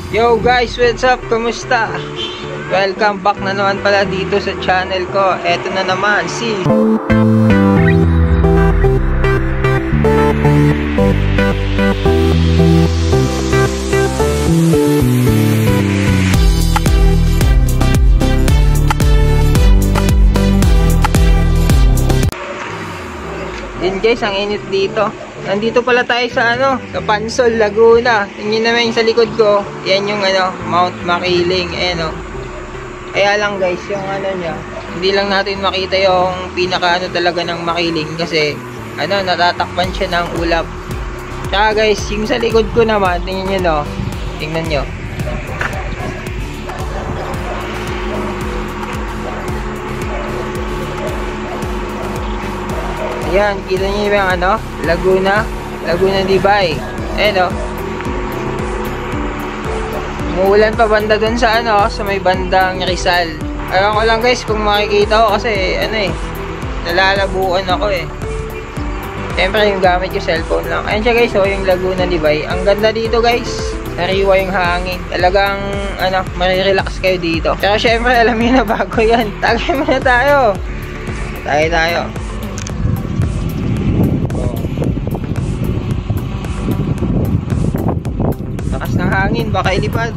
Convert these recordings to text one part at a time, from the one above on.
Yo guys, what's up? Kumusta? Welcome back na naman pala dito sa channel ko. Eto na naman si Yun guys, ang init dito. Nandito pala tayo sa sa Pansol, Laguna. Tingnan naman sa likod ko. Yan yung Mount Makiling. Kaya lang guys, yung niya, hindi lang natin makita yung pinaka talaga ng Makiling kasi natatakpan siya ng ulap. Tsaka guys, yung sa likod ko naman, tingnan nyo, tingnan nyo. Ayan, kita nyo yung Laguna Libay. Ayan umuulan pa banda dun sa sa may bandang Rizal. Alam ko lang guys kung makikita ko kasi nalalabuan ako Siyempre yung gamit yung cellphone lang. Ayan siya guys, yung Laguna Libay. Ang ganda dito guys. Nariwa yung hangin. Talagang marirelax kayo dito. Pero siyempre alam nyo na bago yan. Tagay muna tayo. Tayo. Lakas ng hangin, baka ilipad.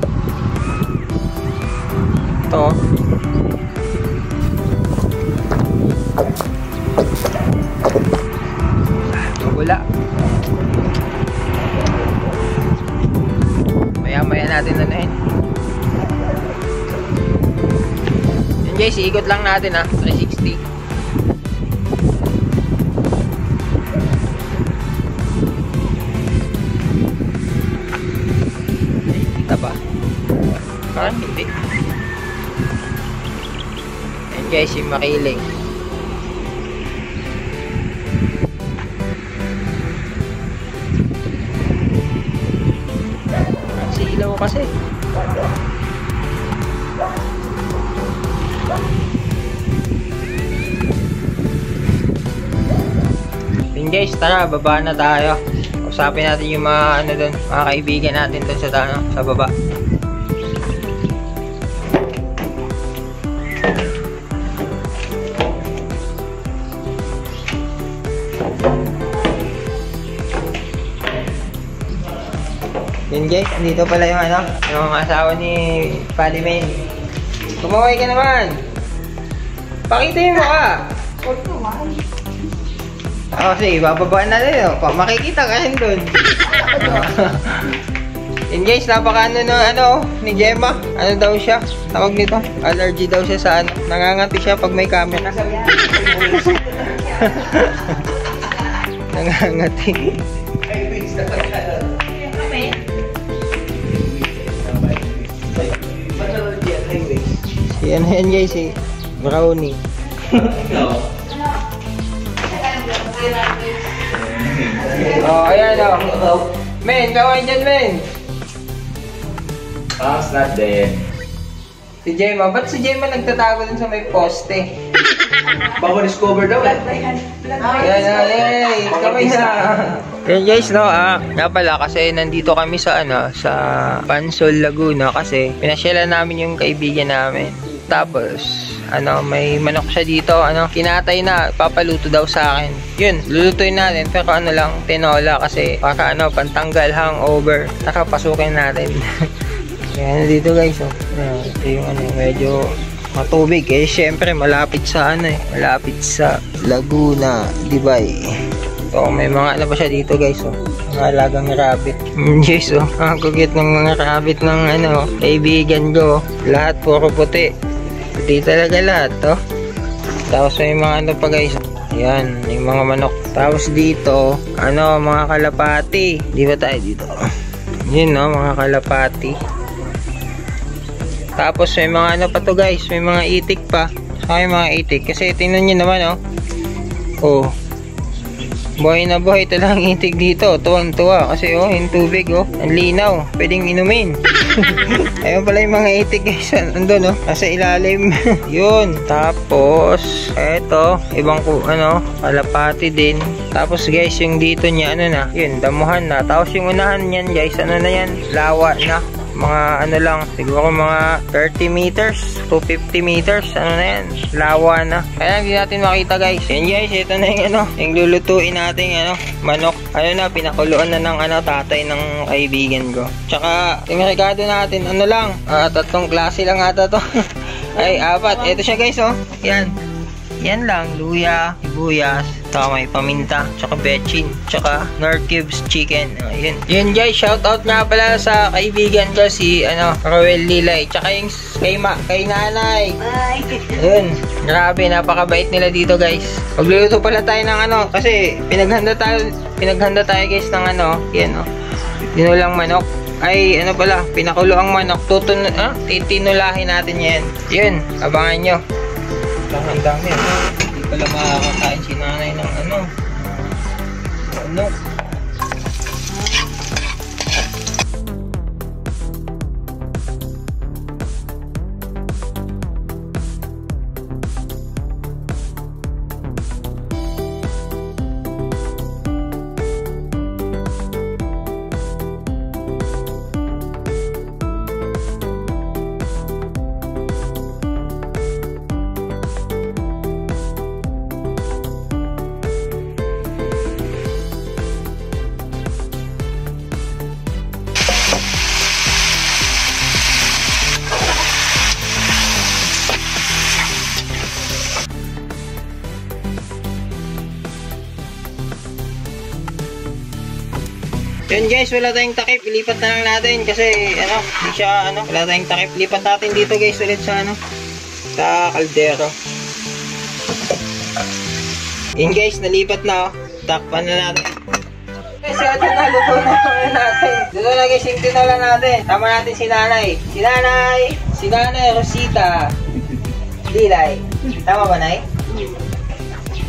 Ito. Wala. Maya natin yun. Yan guys, iikot lang natin 360. Ba? Parang hindi. Ayan guys, yung Makiling. Silaw kasi. Ayan guys, tara, baba na tayo. Usapin natin yung mga doon, mga kaibigan natin doon sa baba. Yun guys, dito pala yung asawa ni Palimain. Kumaway ka naman. Pakita mo ka. Sige, bababaan natin makikita ka rin dun. Yun guys, napaka ni Gemma. Ano daw siya? Tawag nito? Allergy daw siya sa nangangati siya pag may camera. Nangangati. Yan guys Brownie. Ayan Men, kaway dyan men. It's not dead. Si Gemma, ba't si Gemma nagtatago dun sa may poste? Bago discover daw Ayan, kamay na. Yan guys, nga pala kasi nandito kami sa sa Pansol, Laguna kasi pinasyalan namin yung kaibigan namin. Tapos may manok siya dito, kinatay na, papaluto daw sa akin. Yun, lulutuin natin, pero lang, tinola kasi para pantanggal hangover. Taka, pasukin natin. Yan dito guys, ito yung medyo matubig syempre malapit sa malapit sa Laguna Libay. May mga pa siya dito guys, mga alagang rabbit. Guys, ang kugit ng mga rabbit ng kaibigan ko. Lahat puro puti. Puti talaga lahat, Tapos may mga pa guys. Ayan, yung mga manok. Tapos dito, mga kalapati. Di ba tayo dito? Yun, mga kalapati. Tapos may mga pa to guys, may mga itik pa. Saka yung mga itik. Kasi tingnan nyo naman, buhay na buhay talagang itik dito. Tuwang-tuwa kasi yung tubig ang linaw, pwedeng inumin. Ayun pala yung mga itik guys, andun nasa ilalim. Yun, tapos eto, ibang kalapati din. Tapos guys, yung dito niya yun, damuhan na. Tapos yung unahan niyan guys, na yan, lawa na. mga ano lang, siguro mga 30 meters to 50 meters, ano na yan, lawa na. Kaya hindi natin makita guys. Yan guys, ito na yung ano, yung lulutuin natin ano, manok. Ano na, pinakuluan na ng ano, tatay ng kaibigan ko. Tsaka, yung rekado natin, ano lang, 3 klase lang ata to. Ay, 4. Ito siya guys, oh. Yan. Yan lang, luya, sibuyas, saka may paminta, tsaka bechin, tsaka North Cubes chicken. Yun. Yun guys, shoutout nga pala sa kaibigan ko si Roel Lilay, tsaka yung kay nanay. Yun, grabe, napakabait nila dito guys. Magluluto pala tayo ng ano, kasi pinaghanda tayo guys ng ano, yan dinulang manok. Ay, ano pala, pinakulo ang manok, titinulahin natin yan. Yun, abangan nyo. Ang dami. Hindi pala makakakain si nanay ng ano. Yun guys, wala tayong takip, ilipat na lang natin kasi hindi siya wala tayong takip. Lipat natin dito guys ulit sa sa kaldero. Yun guys, nalipat na takpan na natin. Kasi ito na, luto na natin. Luto na guys yung tinola natin. Tama natin si nanay. Si nanay Rosita Lilay. Tama ba, Nay?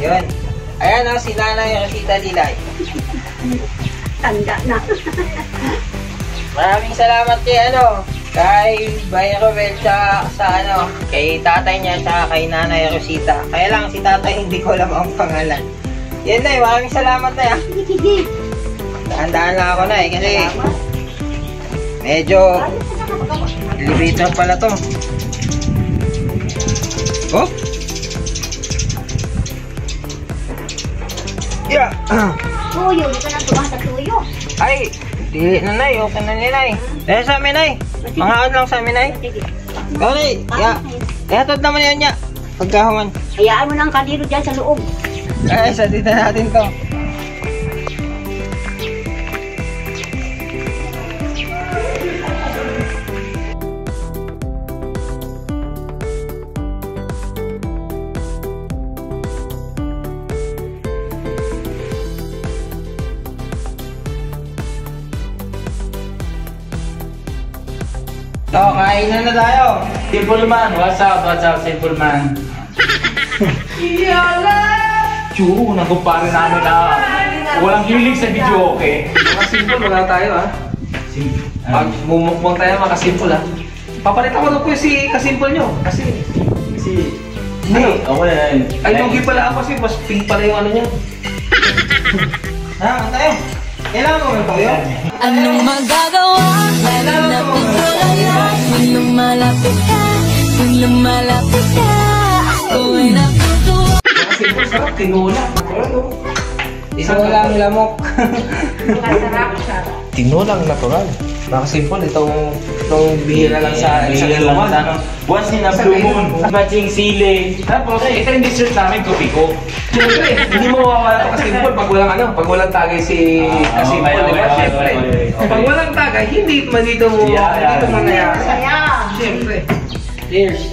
Yun. Ayan si nanay Rosita Lilay. Tanda na. Maraming salamat kay Bay Roel sa kay tatay niya at kay nanay Rosita. Kaya lang si tatay hindi ko alam ang pangalan. Yan na, maraming salamat na. Dahan-dahan lang ako na kasi medyo elevator pala to. Oh? Yeah. Tuyo, di ka na tuwa sa tuyo. Ay, dili na nay, okay na ni nay. Dahil sa amin nay, pangaon lang sa amin nay. Kali, hatod naman yan niya. Pagkahuman. Hayaan mo ng kaldero dyan sa loob. Ay, sa dito natin to. So, kain na tayo. Simple man, what's up, simple man. Chu, nakumpare namin na walang hilig sa video, okay? Mga simple, wala tayo Pag mumukbang tayo, makasimple Papalitan ko na po si kasimple nyo. Kasi Hindi, wala na yun. ay, lugi pala ako kasi mas pink pala yung niya. Ha, tayo. Kailangan mo ba tayo? Anong magagawa? Hanapin ko lang yan. Kung lumalapit ka, ako ay natutuwa. Simple, sarap, tinula. Tinolang lamok. Tinulang natural. Simple, itong bihira lang sa ilungan. Once in a blue moon, matching sili. Tapos, ito yung dessert namin, kopi ko. Siyempre, hindi mo mawawala ka simple pag walang tagay si kasimple, di ba? Siyempre. Pag walang tagay, hindi dito mo mangyayari. Siyempre. Cheers.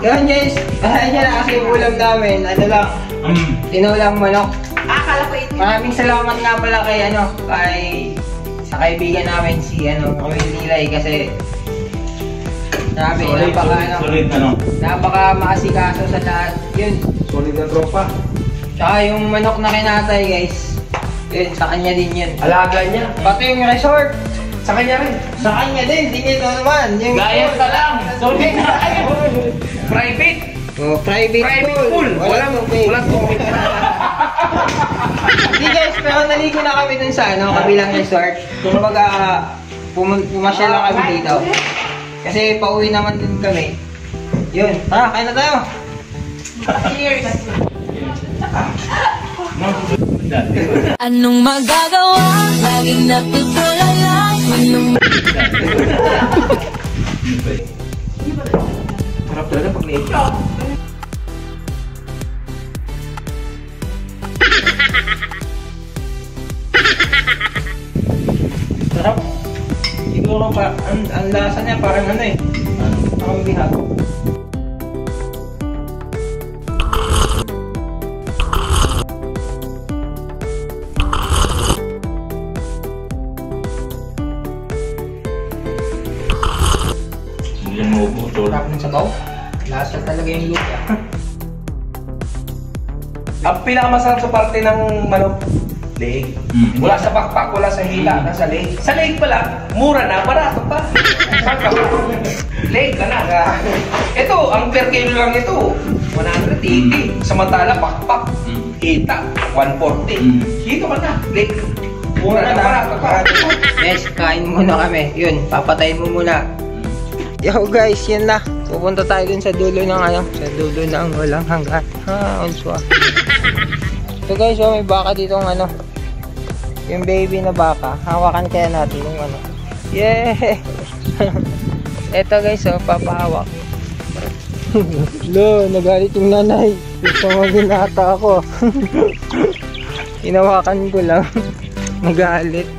Yan guys, yan na kasi yung ulam namin, lang, tinulang manok. Akala ko ito. Maraming salamat nga pala kay sa kaibigan namin si Roel Lilay kasi sabi, napaka maasikaso sa lahat. Yun. Solid na tropa. Tsaka yung manok na kinatay guys, yun, sa kanya din yun. Alaga niya. Pati yung resort, Sa kanya rin. sa kanya din, di nito naman. Yung Gayas ka lang. Solid na kayo. Private. Private pool. Walang tubig. Hindi guys, pero naligo na kami dun sa kabilang resort. Kumbaga, pumasya lang kami dito. Kasi pauwi naman din kami. Yun, tara, kain na tayo. Cheers! Anong magagawa? Laging natutulala. Sarap talaga pag na-eat. Sarap. Siguro pa, ang lasa niya parang ano eh. Parang bihag. Hindi mo butol. Sarap ng sabaw. Lasa talaga yung lupa. Ang pinakamasarap sa parte ng manok, leg. Wala sa bakpak, wala sa hila, nasa leg. Sa leg pala, mura na, barato pa. Leg ka na. Ito, ang per kilo lang ito, 180. Samantala, bakpak, hita, 140. Dito ka na, leg. Mura na, barato pa. Guys, kain muna kami. Yun, papatayin mo muna. Yo guys, yun na. Pupunta tayo dun sa dulo ng ano, sa dulo ng walang hanggan. Ha, unswa. So guys, oh, may baka dito ng ano. Yung baby na baka. Hawakan kaya natin yung ano. Yeah! Eto guys, oh, papahawak. Lo, nagalit yung nanay. Gusto mo ginata ako. Hinawakan ko lang. Nagalit.